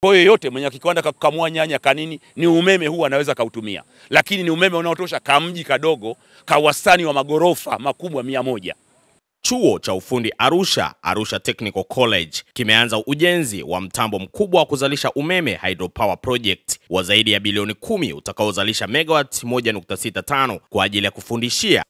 Kwa hiyo yote mwenye kiwanda kukamua nyanya kanini ni umeme huu anaweza kautumia. Lakini ni umeme unaotosha kamji kadogo ka wastani wa magorofa makubwa 100. Chuo cha ufundi Arusha Technical College kimeanza ujenzi wa mtambo mkubwa wa kuzalisha umeme hydropower project wa zaidi ya bilioni 10 utakaozalisha megawatt 1.65 kwa ajili ya kufundishia,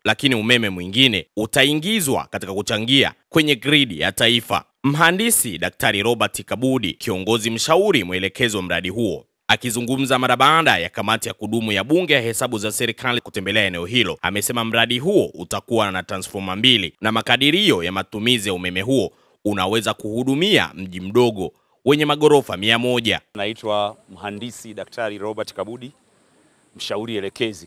lakini umeme mwingine utaingizwa katika kuchangia kwenye gridi ya taifa. Mhandisi Daktari Robert Kabudi, kiongozi mshauri mwelekezi wa mradi huo, akizungumza mara baada ya kamati ya kudumu ya bunge ya hesabu za serikali kutembelea eneo hilo, amesema mradi huo utakuwa na transformer 2 na makadirio ya matumizi ya umeme huo unaweza kuhudumia mji mdogo wenye magorofa 100. Naitwa Mhandisi Daktari Robert Kabudi,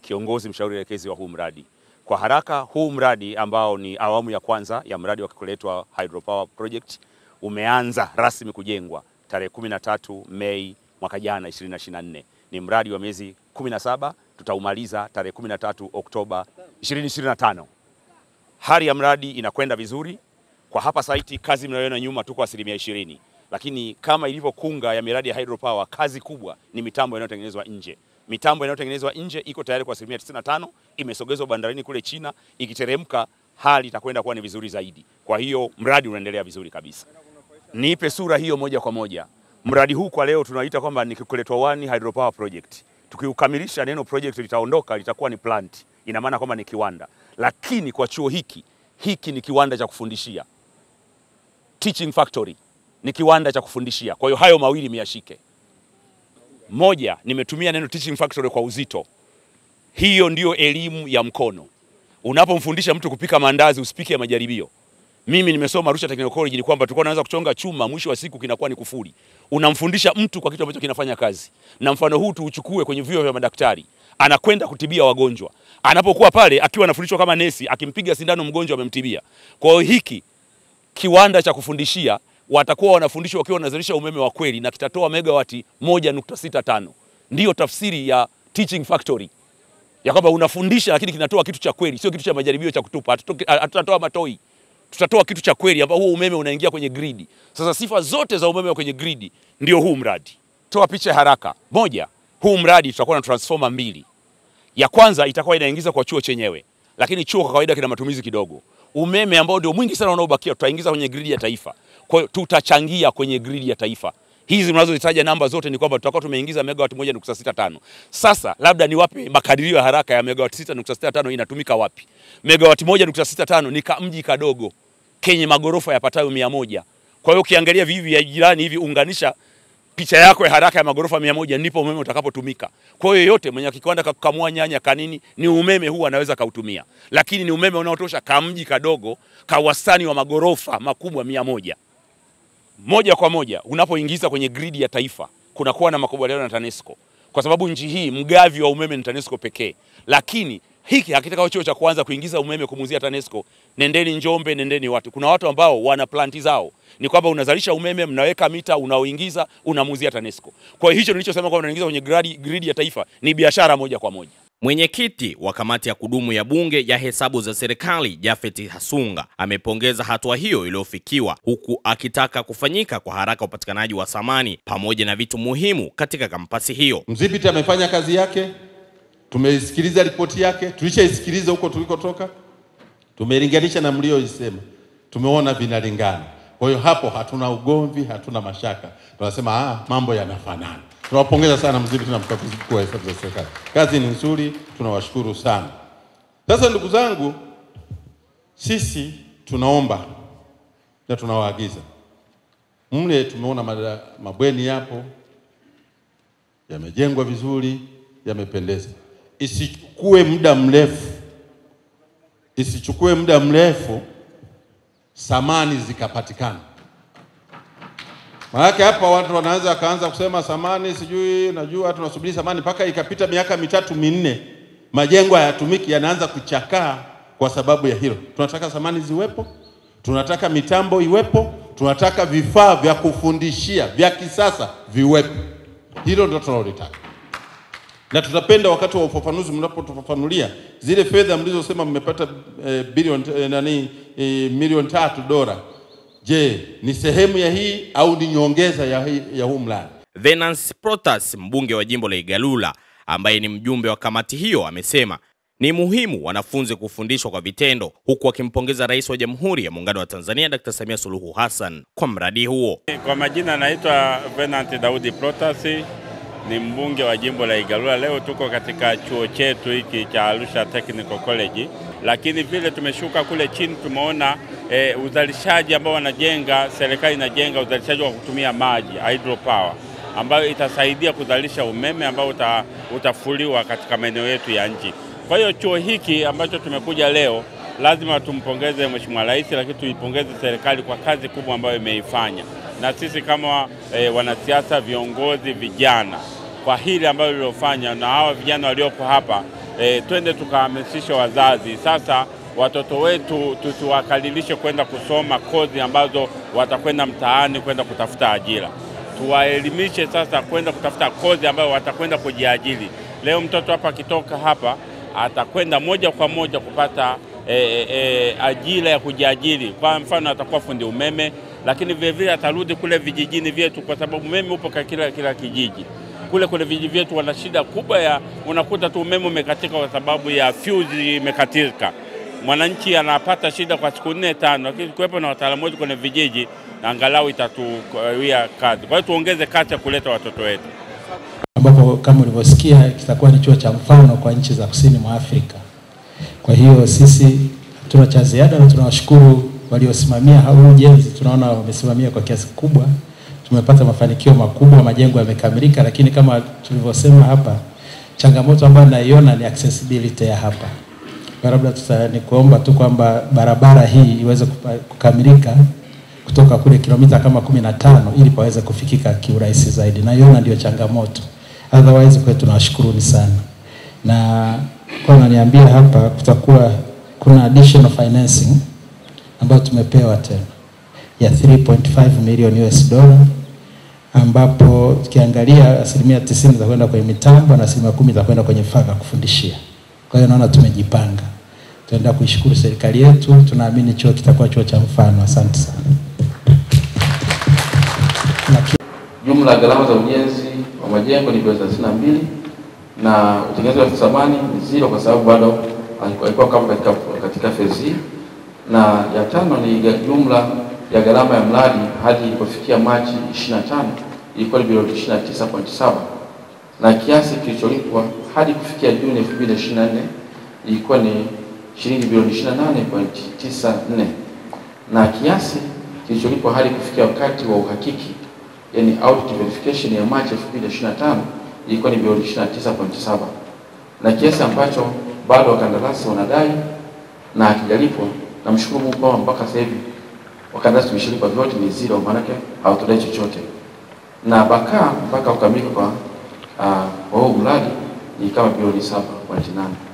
kiongozi mshauri elekezi wa huu mradi. Kwa haraka, huu mradi ambao ni awamu ya kwanza ya mradi wa kuletwa hydropower project umeanza rasmi kujengwa tarehe 13 Mei mwaka jana 2024. Ni mradi wa miezi 17, tutaumaliza tarehe 13 Oktoba 2025. Hali ya mradi inakwenda vizuri. Kwa hapa site kazi mnayoona nyuma tuko 20%, lakini kama ilivyo kunga ya miradi ya hydropower, kazi kubwa ni mitambo inayotengenezwa nje. Mitambo inayotengenezwa nje iko tayari kwa 95%, imesogezwa bandarini kule China, ikiteremka hali itakwenda kuwa ni vizuri zaidi. Kwa hiyo mradi unaendelea vizuri kabisa. Nipe sura hiyo moja kwa moja. Mradi huu kwa leo tunaita kwamba ni Kikuletwa 1 hydropower project. Tukiukamilisha, neno project litaondoka, litakuwa ni plant. Ina maana kwamba ni kiwanda. Lakini kwa chuo hiki ni kiwanda cha kufundishia. Teaching factory ni kiwanda cha kufundishia. Kwa hiyo hayo mawili miashike. Moja, nimetumia neno teaching factory kwa uzito. Hiyo ndio elimu ya mkono. Unapomfundisha mtu kupika mandazi, usipike ya majaribio. Mimi nimesoma Arusha Technical College, ni kwamba tulikuwa tunaanza kuchonga chuma, mwisho wa siku kinakuwa ni kufuri. Unamfundisha mtu kwa kitu ambacho kinafanya kazi. Na mfano huu tuuchukue kwenye vyuo vya madaktari. Anakwenda kutibia wagonjwa. Anapokuwa pale akiwa anafundishwa kama nesi, akimpiga sindano mgonjwa amemtibia. Kwa hiyo hiki kiwanda cha kufundishia watakuwa wanafundishwa wakiwa wanazalisha umeme wa kweli, na kitatoa megawati 1.65. Ndiyo tafsiri ya teaching factory. Ya kwamba unafundisha lakini kinatoa kitu cha kweli, sio kitu cha majaribio cha kutupa. Hatutatoa matoi. Tutatoa kitu cha kweli ambao huo umeme unaingia kwenye gridi. Sasa sifa zote za umeme wa kwenye gridi ndio huu mradi. Toa picha haraka. Moja, huu mradi tutakuwa na transformer 2. Ya kwanza itakuwa inaingiza kwa chuo chenyewe, lakini chuo kwa kawaida kina matumizi kidogo. Umeme ambao ndio mwingi sana unaobakia tutaingiza kwenye gridi ya taifa. Kwa hiyo tutachangia kwenye gridi ya taifa. Hizi mnazozitaja namba zote ni kwamba tutakuwa tumeingiza megawatt 1.65. Sasa labda niwape makadirio ya haraka ya megawatt 6.65 inatumika wapi. Megawatt 1.65 ni mji kadogo kenye magorofa yapatayo 100. Kwa hiyo ukiangalia vivi ya jirani hivi, unganisha picha yako ya haraka ya magorofa 100, ndipo umeme utakapotumika. Kwa hiyo yote mwenye kiwanda kukamua nyanya kanini ni umeme huu anaweza kautumia. Lakini ni umeme unaotosha kamji kadogo ka wastani wa magorofa makubwa 100. Moja kwa moja unapoingiza kwenye gridi ya taifa kunakuwa na makubaliano na TANESCO, kwa sababu nchi hii mgavi wa umeme ni TANESCO pekee. Lakini hiki hakitaka chuo cha kwanza kuingiza umeme kumuzia TANESCO. Nendeni Njombe, nendeni watu. Kuna watu ambao wana planti zao. Ni kwamba unazalisha umeme, mnaweka mita, unaoingiza, unamuzia TANESCO. Kwa hiyo hicho nilichosema kwamba unaingiza kwenye gridi ya taifa ni biashara moja kwa moja. Mwenyekiti wa kamati ya kudumu ya bunge ya hesabu za serikali, Jafet Hasunga, amepongeza hatua hiyo iliyofikiwa, huku akitaka kufanyika kwa haraka upatikanaji wa samani pamoja na vitu muhimu katika kampasi hiyo. Mdhibiti amefanya kazi yake. Tumeisikiliza ripoti yake, tulishaisikiliza huko tulikotoka. Tumeilinganisha na mlioisema. Tumeona vinalingana. Kwa hiyo hapo hatuna ugomvi, hatuna mashaka. Tunasema mambo yanafanana. Tunawapongeza sana mdhibiti na mkaguzi mkuu wa hesabu za serikali. Kazi ni nzuri, tunawashukuru sana. Sasa ndugu zangu, sisi tunaomba na tunawaagiza. Mle tumeona mabweni yapo, yamejengwa vizuri, yamependeza. Isichukue muda mrefu samani zikapatikana. Maana hapa watu wanaanza kusema samani, sijui najua tunasubiri samani mpaka ikapita miaka 3-4 majengo hayatumiki, yanaanza kuchakaa kwa sababu ya hilo. Tunataka samani ziwepo, tunataka mitambo iwepo, tunataka vifaa vya kufundishia vya kisasa viwepo. Hilo ndio tunalotaka. Na tutapenda wakati wa ufafanuzi mnapotufafanulia zile fedha mlizosema mmepata milioni $3, Je, ni sehemu ya hii au ni nyongeza ya huu mradi? Venance Protas, mbunge wa jimbo la Igalula ambaye ni mjumbe wa kamati hiyo, amesema ni muhimu wanafunzi kufundishwa kwa vitendo, huku akimpongeza Rais wa Jamhuri ya Muungano wa Tanzania Dr. Samia Suluhu Hassan kwa mradi huo. Kwa majina naitwa Venance Daudi Protas, ni mbunge wa jimbo la Igalula. Leo tuko katika chuo chetu hiki cha Arusha Technical College, lakini vile tumeshuka kule chini tumeona uzalishaji ambao wanajenga, serikali inajenga uzalishaji wa kutumia maji, hydropower, ambayo itasaidia kuzalisha umeme ambao utafuliwa katika maeneo yetu ya nchi. Kwa hiyo chuo hiki ambacho tumekuja leo, lazima tumpongeze Mheshimiwa Rais, lakini tuipongeze serikali kwa kazi kubwa ambayo imeifanya. Na sisi kama wanasiasa, viongozi, vijana, kwa hili ambalo lilofanya na hawa vijana waliopo hapa, twende tukahamasisha wazazi. Sasa watoto wetu tusiwakalilishe kwenda kusoma kozi ambazo watakwenda mtaani kwenda kutafuta ajira. Tuwaelimishe sasa kwenda kutafuta kozi ambayo watakwenda kujiajiri. Leo mtoto hapa akitoka hapa atakwenda moja kwa moja kupata ajira ya kujiajiri. Kwa mfano atakuwa fundi umeme, lakini vile vile atarudi kule vijijini vyetu, kwa sababu umeme upo kwa kila kijiji. Kule vijiji vyetu wana shida kubwa ya unakuta tu umeme umekatika kwa sababu ya fuse imekatika. Mwananchi anapata shida kwa siku 4-5, lakini kuwepo na wataalamu wetu kwenye vijiji angalau itatuwia kazi. Kwa hiyo tuongeze kasi ya kuleta watoto wetu, ambapo kama ulivyosikia kitakuwa ni chuo cha mfano kwa nchi za kusini mwa Afrika. Kwa hiyo sisi hatuna cha ziada na tunawashukuru waliosimamia huu ujenzi. Tunaona wamesimamia kwa kiasi kubwa. Tumepata mafanikio makubwa, majengo yamekamilika, lakini kama tulivyosema hapa, changamoto ambayo naiona ni accessibility ya hapa. Kwa labda nikuomba tu kwamba barabara hii iweze kukamilika kutoka kule kilomita kama 15 ili paweze kufikika kiurahisi zaidi. Na hiyo ndio changamoto. Otherwise kwa tunawashukuruni sana. Na kwa naniambia hapa kuna additional financing ambayo tumepewa tena ya 3.5 million US dollar, ambapo tukiangalia 90% za kwenda kwenye mitambo na 10% za kwenda kwenye vifaa vya kufundishia. Kwa hiyo naona tumejipanga. Tunaenda kuishukuru serikali yetu, tunaamini chuo kitakuwa chuo cha mfano. Asante sana. Jumla gharama za ujenzi wa majengo ni bilioni 32 na utengenezaji wa thamani ni 0 kwa sababu bado haikuwa kama katika phase hii. Na ya tano ni jumla ya gharama ya mradi hadi ilipofikia Machi 25 ilikuwa ni bilioni 29.7, na kiasi kilicholipwa hadi kufikia Juni 2024 ilikuwa ni shilingi bilioni 28.94, na kiasi kilicholipwa hadi kufikia wakati wa uhakiki, yani audit verification, ya Machi 2025 ilikuwa ni bilioni 29.7, na kiasi ambacho bado wakandarasi wanadai na hakijalipwa. Namshukuru Mungu kwamba mpaka sasa hivi wakandarasi tumeshalipa vyote ni 0, maana yake hawatudai chochote. Na mpaka kukamilika kwa huu mradi ni kama bilioni 7.8.